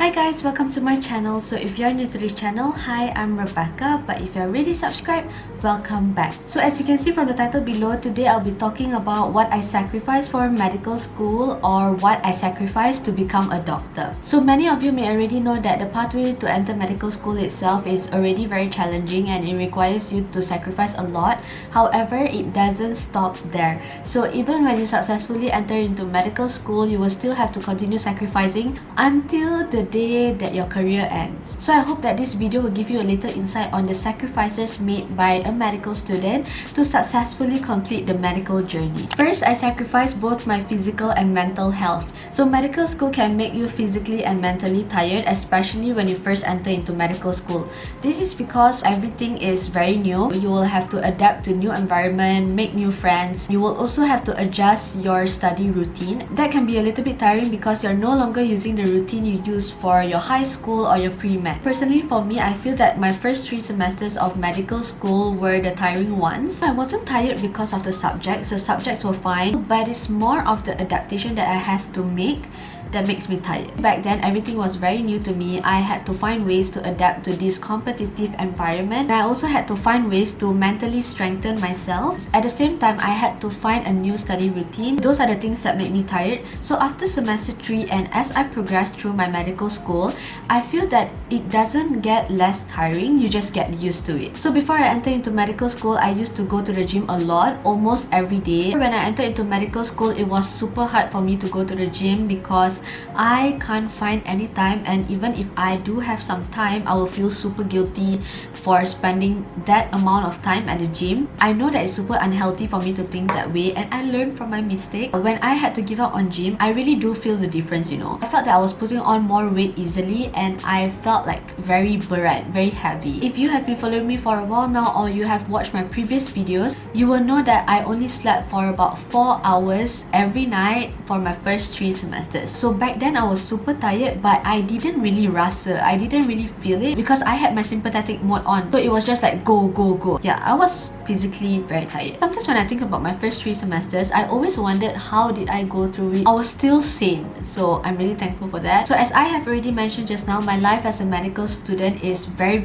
Hi guys, welcome to my channel. So if you're new to this channel, hi, I'm Rebecca, but if you're already subscribed, welcome back. So as you can see from the title below, today I'll be talking about what I sacrificed for medical school or what I sacrificed to become a doctor. So many of you may already know that the pathway to enter medical school itself is already very challenging and it requires you to sacrifice a lot. However, it doesn't stop there. So even when you successfully enter into medical school, you will still have to continue sacrificing until the day that your career ends. So I hope that this video will give you a little insight on the sacrifices made by a medical student to successfully complete the medical journey. First, I sacrificed both my physical and mental health. So medical school can make you physically and mentally tired, especially when you first enter into medical school. This is because everything is very new. You will have to adapt to new environment, make new friends. You will also have to adjust your study routine. That can be a little bit tiring because you're no longer using the routine you use for your high school or your pre-med. Personally, for me, I feel that my first 3 semesters of medical school were the tiring ones. I wasn't tired because of the subjects were fine, but it's more of the adaptation that I have to make that makes me tired. Back then, everything was very new to me. I had to find ways to adapt to this competitive environment. And I also had to find ways to mentally strengthen myself. At the same time, I had to find a new study routine. Those are the things that make me tired. So after semester 3 and as I progressed through my medical school, I feel that it doesn't get less tiring, you just get used to it. So before I entered into medical school, I used to go to the gym a lot, almost every day. When I entered into medical school, it was super hard for me to go to the gym because I can't find any time, and even if I do have some time, I will feel super guilty for spending that amount of time at the gym. I know that it's super unhealthy for me to think that way, and I learned from my mistake. When I had to give up on gym, I really do feel the difference, you know. I felt that I was putting on more weight easily and I felt like very berat, very heavy. If you have been following me for a while now or you have watched my previous videos, you will know that I only slept for about 4 hours every night for my first 3 semesters. So back then I was super tired, but I didn't really rasa. I didn't really feel it because I had my sympathetic mode on. So it was just like go, go, go. Yeah, I was physically very tired. Sometimes when I think about my first 3 semesters, I always wondered how did I go through it. I was still sane, so I'm really thankful for that. So as I have already mentioned just now, my life as a medical student is very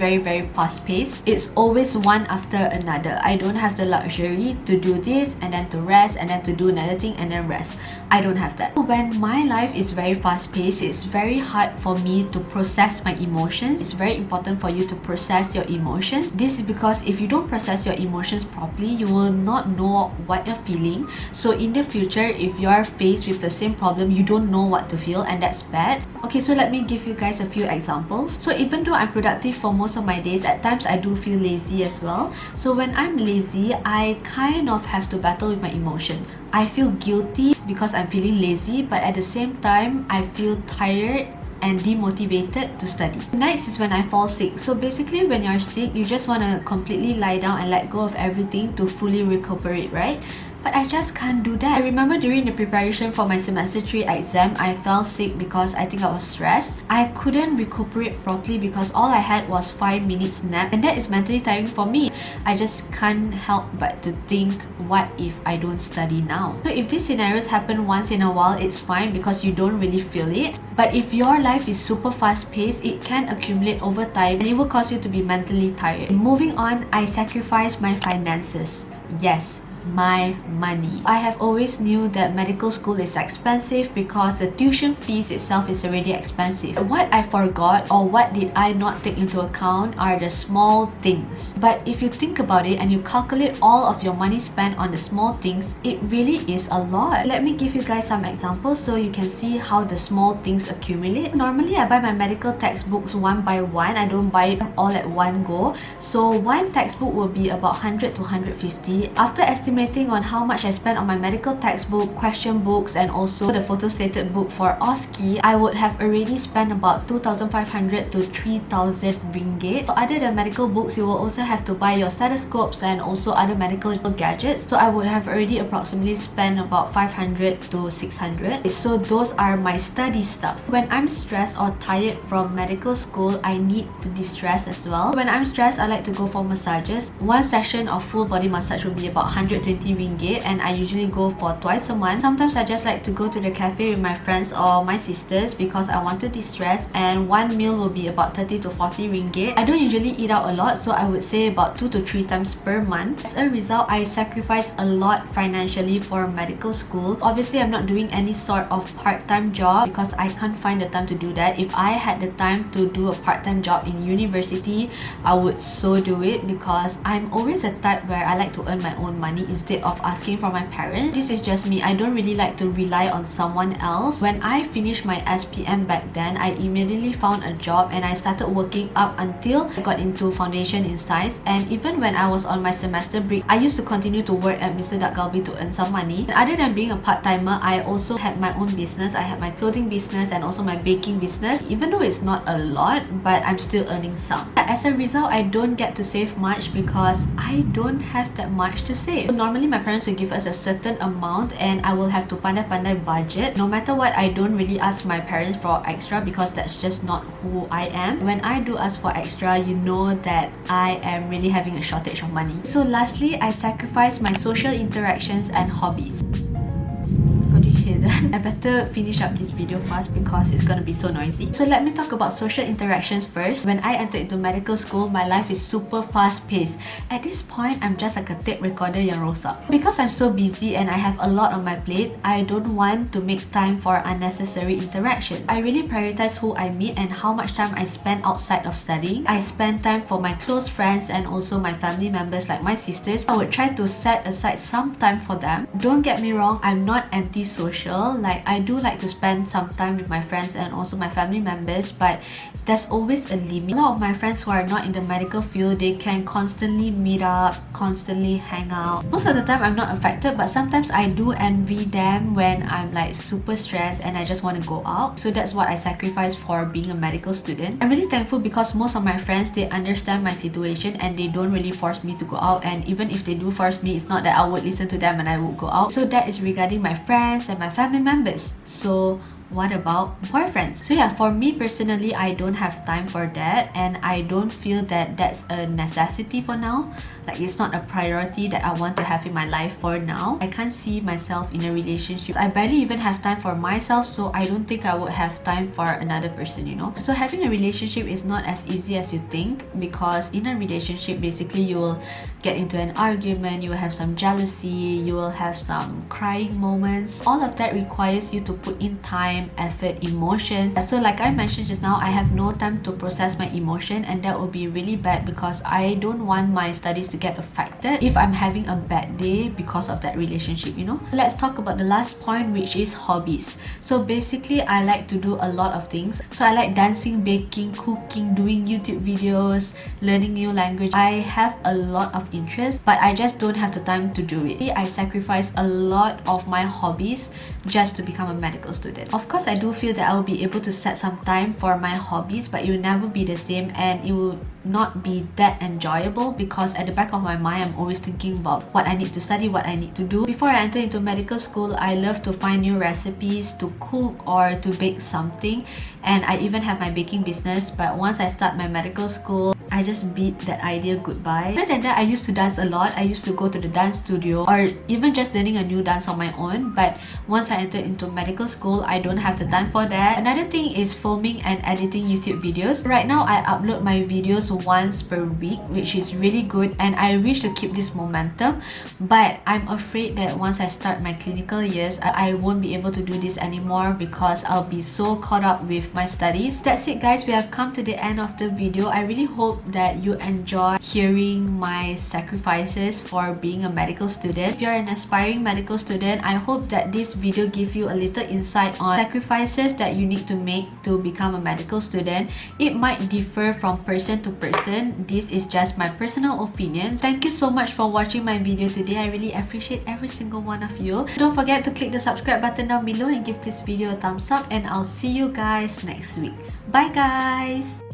fast paced. It's always one after another. I don't have the luxury to do this and then to rest and then to do another thing and then rest. I don't have that. When my life is very fast paced, it's very hard for me to process my emotions. It's very important for you to process your emotions. This is because if you don't process your emotions properly, you will not know what you're feeling. So in the future, if you're faced with the same problem, you don't know what to feel, and that's bad. Okay, so let me give you guys a few examples. So even though I'm productive for most of my days, at times I do feel lazy as well. So when I'm lazy, I kind of have to battle with my emotions. I feel guilty because I'm feeling lazy, but at the same time, I feel tired and demotivated to study. Next is when I fall sick. So basically when you're sick, you just want to completely lie down and let go of everything to fully recuperate, right? But I just can't do that. I remember during the preparation for my semester 3 exam, I fell sick because I think I was stressed. I couldn't recuperate properly because all I had was 5 minutes nap, and that is mentally tiring for me. I just can't help but to think, what if I don't study now? So if these scenarios happen once in a while, it's fine because you don't really feel it. But if your life is super fast paced, it can accumulate over time and it will cause you to be mentally tired. Moving on, I sacrificed my finances. Yes, my money. I have always knew that medical school is expensive because the tuition fees itself is already expensive. What I forgot or what did I not take into account are the small things. But if you think about it and you calculate all of your money spent on the small things, it really is a lot. Let me give you guys some examples so you can see how the small things accumulate. Normally I buy my medical textbooks one by one. I don't buy it all at one go. So one textbook will be about 100 to 150. After estimating on how much I spent on my medical textbook, question books, and also the photostated book for OSCE, I would have already spent about 2,500 to 3,000 ringgit. So other than medical books, you will also have to buy your stethoscopes and also other medical gadgets. So I would have already approximately spent about 500 to 600. So those are my study stuff. When I'm stressed or tired from medical school, I need to de-stress as well. When I'm stressed, I like to go for massages. One session of full body massage will be about 100 120 ringgit, and I usually go for twice a month. Sometimes I just like to go to the cafe with my friends or my sisters because I want to de-stress, and one meal will be about 30 to 40 ringgit. I don't usually eat out a lot, so I would say about 2 to 3 times per month. As a result, I sacrifice a lot financially for medical school. Obviously, I'm not doing any sort of part-time job because I can't find the time to do that. If I had the time to do a part-time job in university, I would so do it, because I'm always a type where I like to earn my own money instead of asking from my parents. This is just me. I don't really like to rely on someone else. When I finished my SPM back then, I immediately found a job and I started working up until I got into foundation in science. And even when I was on my semester break, I used to continue to work at Mr. Galbi to earn some money. And other than being a part-timer, I also had my own business. I had my clothing business and also my baking business. Even though it's not a lot, but I'm still earning some. As a result, I don't get to save much because I don't have that much to save. So normally my parents will give us a certain amount and I will have to pandai-pandai budget. No matter what, I don't really ask my parents for extra because that's just not who I am. When I do ask for extra, you know that I am really having a shortage of money. So lastly, I sacrifice my social interactions and hobbies. I better finish up this video fast because it's gonna be so noisy. So let me talk about social interactions first. When I entered into medical school, my life is super fast paced. At this point, I'm just like a tape recorder yang rosak. Because I'm so busy and I have a lot on my plate, I don't want to make time for unnecessary interaction. I really prioritize who I meet and how much time I spend outside of studying. I spend time for my close friends and also my family members like my sisters. I would try to set aside some time for them. Don't get me wrong, I'm not anti-social. Like, I do like to spend some time with my friends and also my family members, but there's always a limit. A lot of my friends who are not in the medical field, they can constantly meet up, constantly hang out. Most of the time I'm not affected, but sometimes I do envy them when I'm like super stressed and I just want to go out. So that's what I sacrifice for being a medical student. I'm really thankful because most of my friends, they understand my situation and they don't really force me to go out, and even if they do force me, it's not that I would listen to them and I would go out. So that is regarding my friends and my family members. So what about boyfriends? So yeah, for me personally, I don't have time for that, and I don't feel that that's a necessity for now. Like, it's not a priority that I want to have in my life for now. I can't see myself in a relationship. I barely even have time for myself, so I don't think I would have time for another person, you know. So having a relationship is not as easy as you think, because in a relationship, basically you will get into an argument, you will have some jealousy, you will have some crying moments. All of that requires you to put in time, effort, emotions. So like I mentioned just now, I have no time to process my emotion, and that will be really bad because I don't want my studies to get affected if I'm having a bad day because of that relationship, you know. Let's talk about the last point, which is hobbies. So basically, I like to do a lot of things. So I like dancing, baking, cooking, doing YouTube videos, learning new language. I have a lot of interest, but I just don't have the time to do it. I sacrifice a lot of my hobbies just to become a medical student. Of course, I do feel that I will be able to set some time for my hobbies, but it will never be the same and it will not be that enjoyable because at the back of my mind, I'm always thinking about what I need to study, what I need to do. Before I enter into medical school, I love to find new recipes to cook or to bake something, and I even have my baking business. But once I start my medical school, I just beat that idea goodbye. Other than that, I used to dance a lot. I used to go to the dance studio or even just learning a new dance on my own. But once I entered into medical school, I don't have the time for that. Another thing is filming and editing YouTube videos. Right now, I upload my videos once per week, which is really good, and I wish to keep this momentum. But I'm afraid that once I start my clinical years, I won't be able to do this anymore because I'll be so caught up with my studies. That's it, guys. We have come to the end of the video. I really hope that you enjoy hearing my sacrifices for being a medical student. If you're an aspiring medical student, I hope that this video gives you a little insight on sacrifices that you need to make to become a medical student. It might differ from person to person. This is just my personal opinion. Thank you so much for watching my video today. I really appreciate every single one of you. Don't forget to click the subscribe button down below and give this video a thumbs up, and I'll see you guys next week. Bye guys!